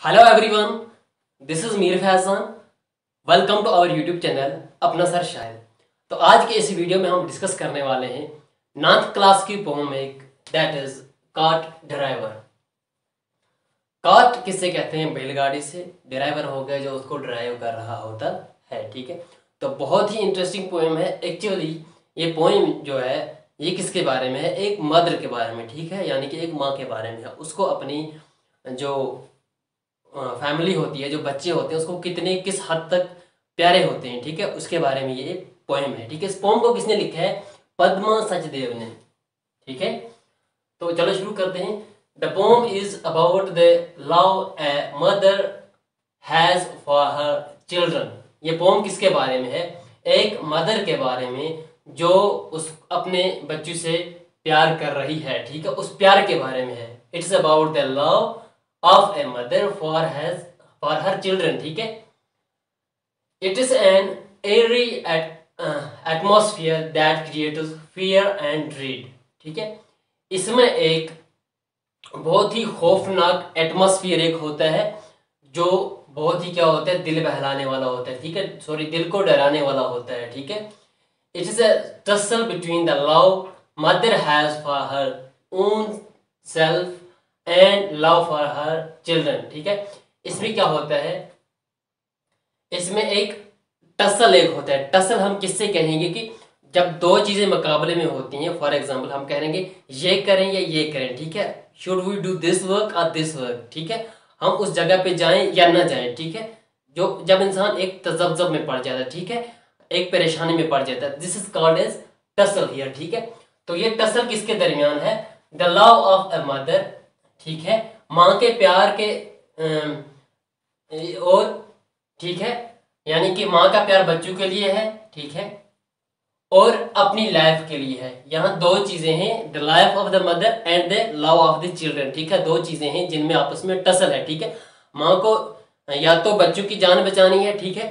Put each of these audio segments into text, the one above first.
Hello everyone, this is Mir Faizan. Welcome to our YouTube channel अपना sir शायद। तो आज के इस वीडियो में हम डिस्कस करने वाले हैं 9th क्लास की पोएम एक, that is cart driver. Cart किससे कहते हैं? बैलगाड़ी से। ड्राइवर हो गया जो उसको ड्राइव कर रहा होता है, ठीक है। तो बहुत ही इंटरेस्टिंग पोएम है। एक्चुअली ये पोएम जो है ये किसके बारे में है? एक मदर के बारे में, ठीक है, यानी कि एक माँ के बारे में है। उसको अपनी जो फैमिली होती है, जो बच्चे होते हैं, उसको किस हद तक प्यारे होते हैं, ठीक है, उसके बारे में ये पोएम है, ठीक है। इस पोएम को किसने लिखा है? पद्मा सचदेव ने, ठीक है। तो चलो शुरू करते हैं। The poem is about the love a mother has for her children. ये पोएम किसके बारे में है? एक मदर के बारे में जो उस अपने बच्चों से प्यार कर रही है, ठीक है, उस प्यार के बारे में है। It's about the love of a mother for her children, ठीक है। It is an airy atmosphere that creates fear and dread, ठीक है। इसमें एक बहुत ही खौफनाक एटमॉस्फेयर एक होता है जो बहुत ही क्या होता है, दिल बहलाने वाला होता है, ठीक है, सॉरी, दिल को डराने वाला होता है, ठीक है। It is a tussle between the love mother has for her own self and love for her children, ठीक है। इसमें क्या होता है? इसमें एक टसल एक होता है। टसल हम किससे कहेंगे कि जब दो चीजें मुकाबले में होती हैं। फॉर एग्जांपल हम कहेंगे ये करें या ये करें, ठीक है, should we do this work और दिस वर्क, ठीक है, हम उस जगह पे जाएं या ना जाएं, ठीक है। जो जब इंसान एक तजब्जब में पड़ जाता है, ठीक है, एक परेशानी में पड़ जाता है, this is called as tussle here, ठीक है। तो ये टसल किसके दरमियान है? The love of a mother, ठीक है, माँ के प्यार के और, ठीक है, यानी कि माँ का प्यार बच्चों के लिए है, ठीक है, और अपनी लाइफ के लिए है। यहाँ दो चीजें हैं, the life of the mother and the love of the children, ठीक है। दो चीजें हैं जिनमें आपस में टसल है, ठीक है। माँ को या तो बच्चों की जान बचानी है, ठीक है,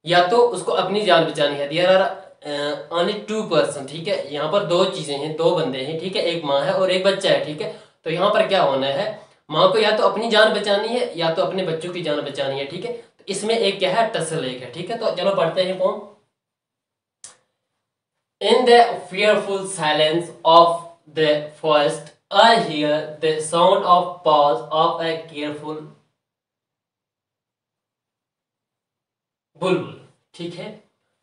या तो उसको अपनी जान बचानी है। There are only two person, ठीक है। यहाँ पर दो चीजें हैं, दो बंदे हैं, ठीक है, एक माँ है और एक बच्चा है, ठीक है। तो यहाँ पर क्या होना है? माँ को या तो अपनी जान बचानी है या तो अपने बच्चों की जान बचानी है, ठीक है। तो इसमें एक क्या है? टसल एक है, ठीक है। तो चलो पढ़ते हैं poem. In the fearful silence of the forest, I hear the sound of paws of a careful बुलबुल, ठीक है।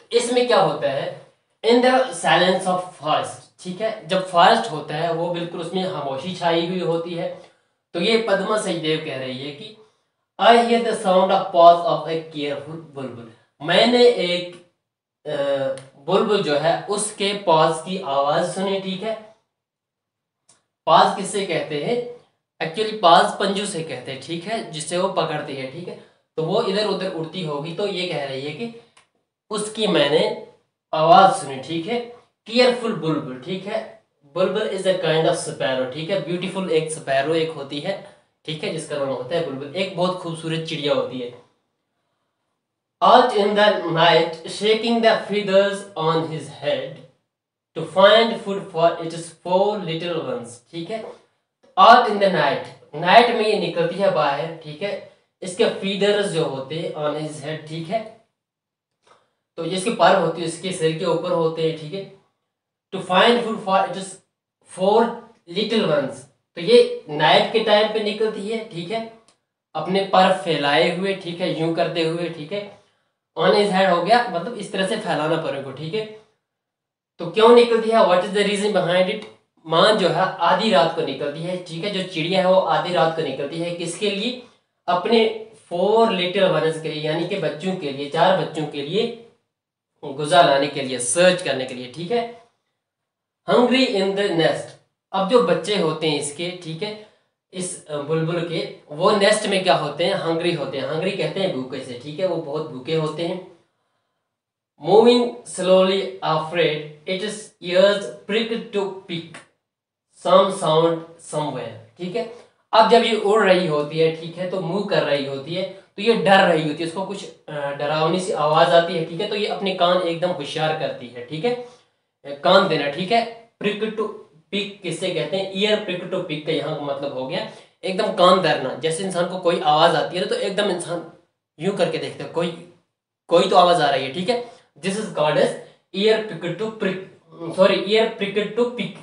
तो इसमें क्या होता है? In the silence of forest, ठीक है, जब फॉरेस्ट होता है वो बिल्कुल उसमें खामोशी छाई हुई होती है। तो ये पद्मा सचदेव कह रही है कि I hear the sound of pause of A careful बुलबुल। मैंने एक बुलबुल जो है उसके पॉज की आवाज सुनी, ठीक है। पाज किससे कहते हैं? एक्चुअली पाज पंजू से कहते हैं, ठीक है, जिससे वो पकड़ती है, ठीक है। तो वो इधर उधर उड़ती होगी, तो ये कह रही है कि उसकी मैंने आवाज सुनी, ठीक है। केयरफुल बुलबुल, ठीक है। बुलबुल is a kind of sparrow, ठीक है, ब्यूटीफुल एक स्पैरो एक होती है, ठीक है, जिसका नाम होता है बुलबुल, एक बहुत खूबसूरत चिड़िया होती है। Out in the night, shaking the feathers on his head to find food for its four little ones, ठीक है। Out in the night, night में ये निकलती है बाहर, ठीक है। इसके फीदर्स जो होते हैं ऑन हिज हेड, ठीक है, तो जिसके पर होती है इसके सिर के ऊपर होते हैं, ठीक है। To find food for its four little ones, तो ये नाइट के टाइम पे निकलती है, ठीक है, अपने पर फैलाए हुए, ठीक है, यूं करते हुए, ठीक है। ऑन हिज हेड हो गया, मतलब इस तरह से फैलाना पर को, ठीक है। तो क्यों निकलती है? What is the reason behind it? माँ जो है आधी रात को निकलती है, ठीक है, जो चिड़िया है वो आधी रात को निकलती है, किसके लिए? अपने फोर लिटिल वंस के लिए, यानी कि बच्चों के लिए, चार बच्चों के लिए गुजा लाने के लिए, सर्च करने के लिए, ठीक है। हंग्री इन द नेस्ट, अब जो बच्चे होते हैं इसके, ठीक है, इस बुलबुल के, वो नेस्ट में क्या होते हैं? हंग्री होते हैं। हंग्री कहते हैं भूखे से, ठीक है, वो बहुत भूखे होते हैं। Moving slowly afraid its ears prick to pick some sound somewhere, ठीक है। अब जब ये उड़ रही होती है, ठीक है, तो मूव कर रही होती है, तो ये डर रही होती है, इसको कुछ डरावनी सी आवाज आती है, ठीक है, तो ये अपने कान एकदम होशियार करती है, ठीक है, कान देना, ठीक है। प्रिक टू पिक किससे कहते हैं? ईयर प्रिक टू पिक का यहाँ मतलब हो गया एकदम कान धरना, जैसे इंसान को कोई आवाज आती है ना तो एकदम इंसान यूं करके देखते हैं, कोई कोई तो आवाज आ रही है, ठीक है। This is called as ear pick to prick, sorry ear prick to pick.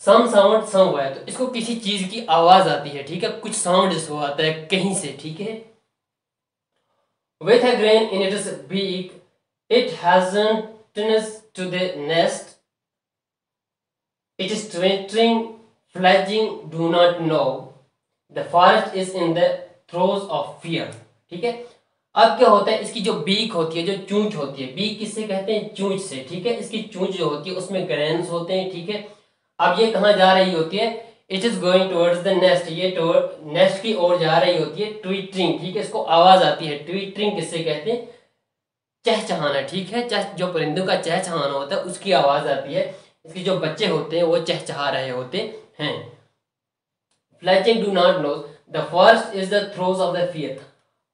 Some sound same हुआ है तो इसको किसी चीज की आवाज आती है, ठीक है, कुछ साउंड इसको आता है कहीं से, ठीक है। With a grain in its beak, it hasn't to the nest. It is twittering, fledging, do not know. The forest is in the throes of fear. ठीक है। अब क्या होता है, इसकी जो बीक होती है, जो चूंच होती है, बीक किससे कहते हैं, चूंच से, ठीक है। इसकी चूंच जो होती है उसमें ग्रेन्स होते हैं, ठीक है। अब ये कहाँ जा रही होती है, it is going towards the nest, ये नेस्ट की ओर जा रही होती है। ट्वीटरिंग, ठीक है, इसको आवाज आती है। ट्वीटरिंग किससे कहते हैं, चहचहाना, ठीक है। जो परिंदों का चहचहाना होता है उसकी आवाज आती है। इसके जो बच्चे होते हैं वो चहचहा रहे होते हैं। Fledglings do not know the forest is the throes of the fear.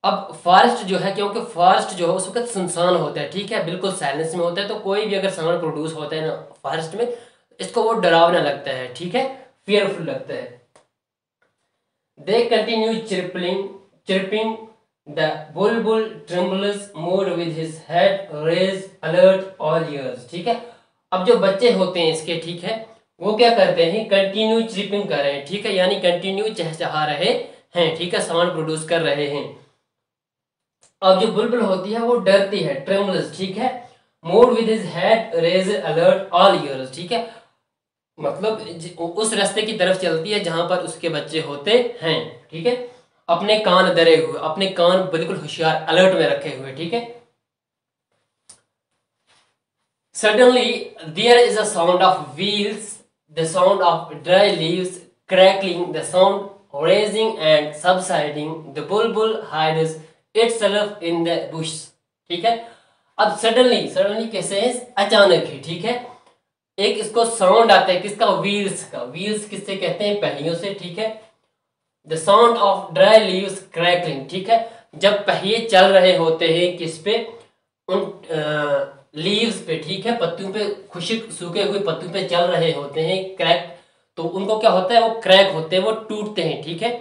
अब फॉरेस्ट जो है, क्योंकि फॉरेस्ट जो है उस वक्त सुनसान होता है, ठीक है, बिल्कुल साइलेंस में होता है। तो कोई भी अगर साउंड प्रोड्यूस होता है ना फॉरेस्ट में, इसको वो डरावना लगता है, ठीक है, fearful लगता है। They continue chirping. The bulbul trembles, moved with his head raised, alert all ears, ठीक है। अब जो बच्चे होते हैं इसके, ठीक है, वो क्या करते हैं, कंटिन्यू चिरपिंग कर रहे हैं, ठीक है, यानी कंटिन्यू चहचहा रहे हैं, ठीक है, साउंड प्रोड्यूस कर रहे हैं। अब जो बुलबुल होती है वो डरती है, ट्रेमल्स, ठीक है, move with his head raised, alert all years, ठीक है, मतलब उस रास्ते की तरफ चलती है जहां पर उसके बच्चे होते हैं, ठीक है, अपने कान धरे हुए, अपने कान बिल्कुल होशियार अलर्ट में रखे हुए, ठीक है। Suddenly there is a sound of wheels, the sound of dry leaves crackling, the sound raising and subsiding, the bulbul hides itself in the bush, ठीक है। अब सडनली कैसे है, अचानक ही, ठीक है, एक इसको साउंड आता है किसका, व्हील्स का। व्हील्स किससे कहते हैं, पहियों से, ठीक है। The sound of dry leaves crackling, ठीक है, जब पहिए चल रहे होते हैं किस पे, उन लीव्स पे, ठीक है, पत्तों पे, खुश्क सूखे हुए पत्तों पे चल रहे होते हैं, क्रैक, तो उनको क्या होता है, वो क्रैक होते हैं, वो टूटते हैं, ठीक है।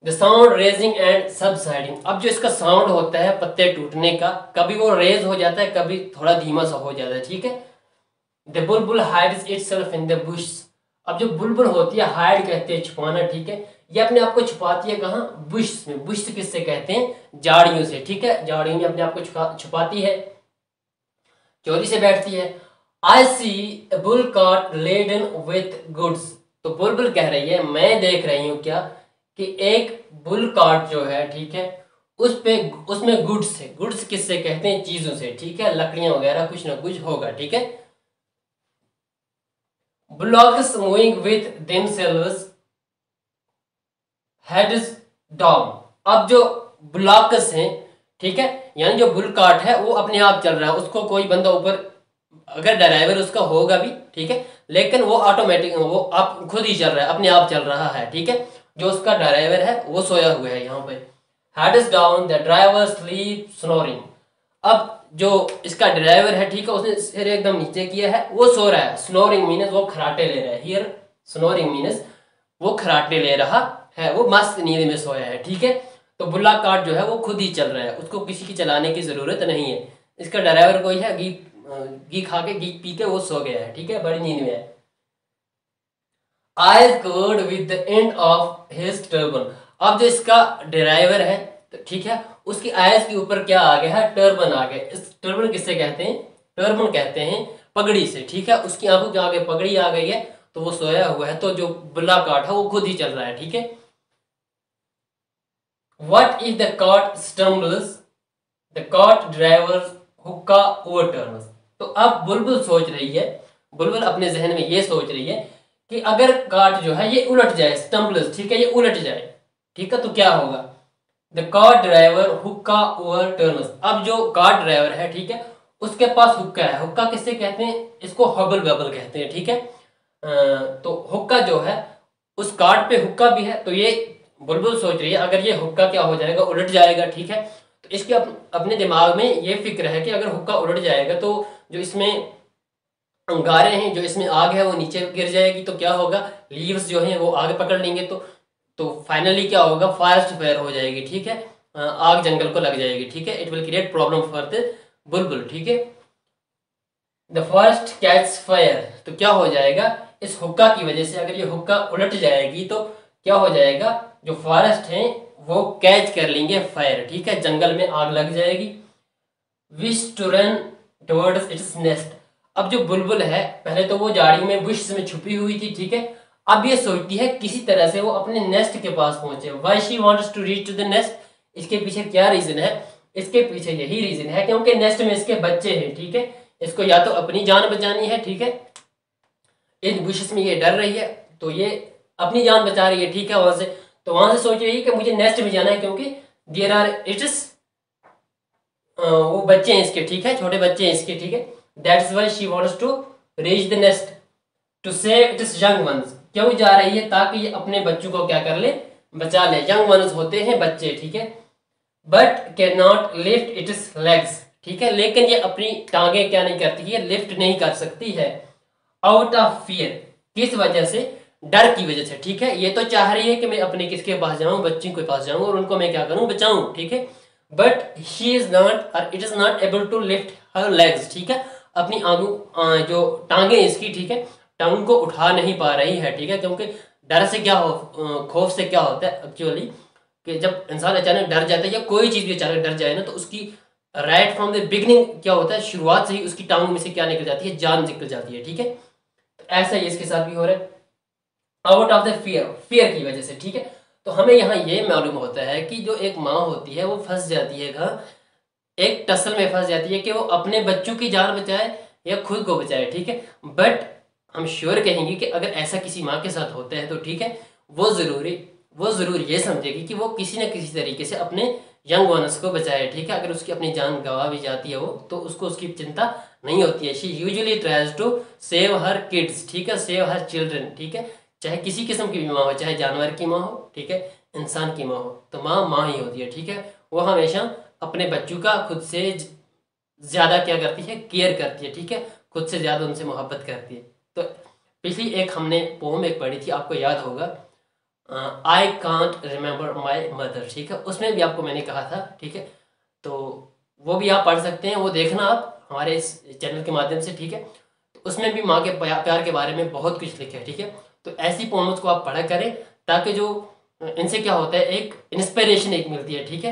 The sound raising and subsiding. अब जो इसका साउंड होता है पत्ते टूटने का, कभी वो रेज हो जाता है, कभी थोड़ा धीमा सा हो जाता है, ठीक है। The bulbul hides itself in the bush. अब जो बुलबुल होती है, हाइड कहते हैं छुपाना, ठीक है, ये अपने आप को छुपाती है कहाँ, बुश में। बुश किससे कहते हैं, झाड़ियों से, ठीक है, झाड़ियों में अपने आप को छुपाती है, चोरी से बैठती है। I see a bull cart laden with goods. तो बुलबुल कह रही है, मैं देख रही हूँ क्या, कि एक बुल कार्ट जो है, ठीक है, उसमें गुड्स है। गुड्स किससे कहते हैं, चीजों से, ठीक है, लकड़ियां वगैरह कुछ ना कुछ होगा, ठीक है। Bullocks moving with themselves heads down। अब जो बुलॉक्स हैं, ठीक है, यानी जो बुल कार्ट है वो अपने आप चल रहा है, उसको कोई बंदा ऊपर, अगर ड्राइवर उसका होगा भी, ठीक है, लेकिन वो ऑटोमेटिक, वो आप खुद ही चल रहा है, अपने आप चल रहा है, ठीक है। जो उसका ड्राइवर है वो सोया हुआ है यहाँ पे। Heads down, the driver sleep snoring. अब जो इसका ड्राइवर है, ठीक है, उसने सिर एकदम नीचे किया है, वो सो रहा है। स्नोरिंग मीनस वो खराटे ले रहा है। हियर स्नोरिंग मीनस वो खराटे ले रहा है, वो मस्त नींद में सोया है, ठीक है। तो बुल्ला कार्ट जो है वो खुद ही चल रहा है, उसको किसी की चलाने की जरूरत नहीं है। इसका ड्राइवर कोई है, घी खा के, घी पी के वो सो गया है, ठीक है, बड़ी नींद में है। eyes covered with the end of his turban। अब जो इसका ड्राइवर है, ठीक है, उसकी आयस के ऊपर क्या आ गया है, टर्बन आ गया। इस टर्बन किससे कहते हैं, टर्बन कहते हैं पगड़ी से, ठीक है। उसकी आंखों के आगे पगड़ी आ गई है, तो वो सोया हुआ है। तो जो बुल्ला कार्ट है वो खुद ही चल रहा है, ठीक है। What if the cart stumbles, the cart driver's हुक्का overturns। तो अब बुलबुल सोच रही है, बुलबुल अपने जहन में ये सोच रही है कि अगर कार्ट जो है ये उलट जाए, स्टम्बल्स, ठीक है, ये उलट जाए, ठीक है, तो क्या होगा। द कार ड्राइवर हुक्का ओवरटर्न्स। अब जो कार ड्राइवर है, ठीक है, उसके पास हुक्का है। हुक्का किससे कहते हैं, इसको हबल बबल कहते हैं, ठीक है। तो हुक्का जो है, उस कार्ट पे हुक्का भी है। तो ये बुलबुल सोच रही है अगर ये हुक्का क्या हो जाएगा, उलट जाएगा, ठीक है। तो इसके अपने दिमाग में ये फिक्र है कि अगर हुक्का उलट जाएगा तो जो इसमें अंगारे हैं, जो इसमें आग है वो नीचे गिर जाएगी तो क्या होगा, लीव्स जो हैं वो आग पकड़ लेंगे तो फाइनली क्या होगा, फॉरेस्ट फायर हो जाएगी, ठीक है, आग जंगल को लग जाएगी, ठीक है। It will create problem for the बुलबुल, ठीक है। द फॉरेस्ट कैच फायर, तो क्या हो जाएगा, इस हुक्का की वजह से अगर ये हुक्का उलट जाएगी तो क्या हो जाएगा, जो फॉरेस्ट है वो कैच कर लेंगे फायर, ठीक है, जंगल में आग लग जाएगी। Wish to run towards its nest, अब जो बुलबुल है पहले तो वो झाड़ी में बुश में छुपी हुई थी, ठीक है, अब ये सोचती है किसी तरह से वो अपने नेस्ट के पास पहुंचे। Why she wants to reach to the nest, इसके पीछे क्या रीजन है, इसके पीछे यही रीजन है क्योंकि नेस्ट में इसके बच्चे हैं, ठीक है, इसको या तो अपनी जान बचानी है, ठीक है, इन बुशेस में ये डर रही है तो ये अपनी जान बचा रही है, ठीक है, वहां से तो वहां से सोच रही है कि मुझे नेस्ट में जाना है क्योंकि देयर आर इट इज वो बच्चे हैं इसके, ठीक है, छोटे बच्चे हैं इसके, ठीक है, that's why she wants to reach the nest to save its young ones, क्यों जा रही है, ताकि ये अपने बच्चों को क्या कर ले, बचा ले, यंग वंस होते हैं बच्चे, ठीक है, but can not lift it's legs, ठीक है, लेकिन ये अपनी टांगे क्या नहीं करती है, लिफ्ट नहीं कर सकती है, आउट ऑफ फियर, किस वजह से, डर की वजह से, ठीक है, ये तो चाह रही है कि मैं अपने किसके पास जाऊं, बच्चों के पास जाऊं और उनको मैं क्या करूं, बचाऊं, ठीक है, बट शी इज नॉट और it is not able to lift her legs, ठीक है, अपनी आंगू जो टांगे इसकी, ठीक है, टांग को उठा नहीं पा रही है, ठीक है, क्योंकि डर से क्या हो, खौफ से क्या होता है एक्चुअली, कि जब इंसान अचानक डर जाता है या कोई चीज भी अचानक डर जाए ना तो उसकी राइट फ्रॉम द बिगनिंग क्या होता है, शुरुआत से ही उसकी टांगों में से क्या निकल जाती है, जान निकल जाती है, ठीक है, तो ऐसा ही इसके साथ भी हो रहा है, out of the fear, fear की वजह से, ठीक है। तो हमें यहाँ ये मालूम होता है कि जो एक माँ होती है वो फंस जाती है कहाँ, एक टसल में फंस जाती है कि वो अपने बच्चों की जान बचाए या खुद को बचाए, ठीक है, बट हम श्योर कहेंगे कि अगर ऐसा किसी माँ के साथ होता है तो ठीक है, वो जरूर ये समझेगी कि वो किसी न किसी तरीके से अपने यंग वंस को बचाए, ठीक है, अगर उसकी अपनी जान गंवा भी जाती है वो तो उसको उसकी चिंता नहीं होती है, she usually tries to save her kids, ठीक है, सेव हर चिल्ड्रन, ठीक है, चाहे किसी किस्म की भी माँ हो, चाहे जानवर की माँ हो, ठीक है, इंसान की माँ हो, तो माँ माँ ही होती है, ठीक है, वो हमेशा अपने बच्चों का खुद से ज्यादा क्या करती है, केयर करती है, ठीक है, खुद से ज्यादा उनसे मोहब्बत करती है। तो पिछली एक हमने पोम एक पढ़ी थी, आपको याद होगा, I can't remember my mother, ठीक है, उसमें भी आपको मैंने कहा था, ठीक है, तो वो भी आप पढ़ सकते हैं, वो देखना आप हमारे इस चैनल के माध्यम से, ठीक है, तो उसमें भी माँ के प्यार के बारे में बहुत कुछ लिखा है, ठीक है, तो ऐसी पोम्स को आप पढ़ा करें ताकि जो इनसे क्या होता है, एक इंस्पिरेशन एक मिलती है, ठीक है।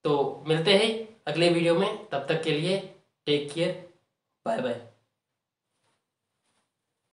तो मिलते हैं अगले वीडियो में, तब तक के लिए टेक केयर, बाय बाय।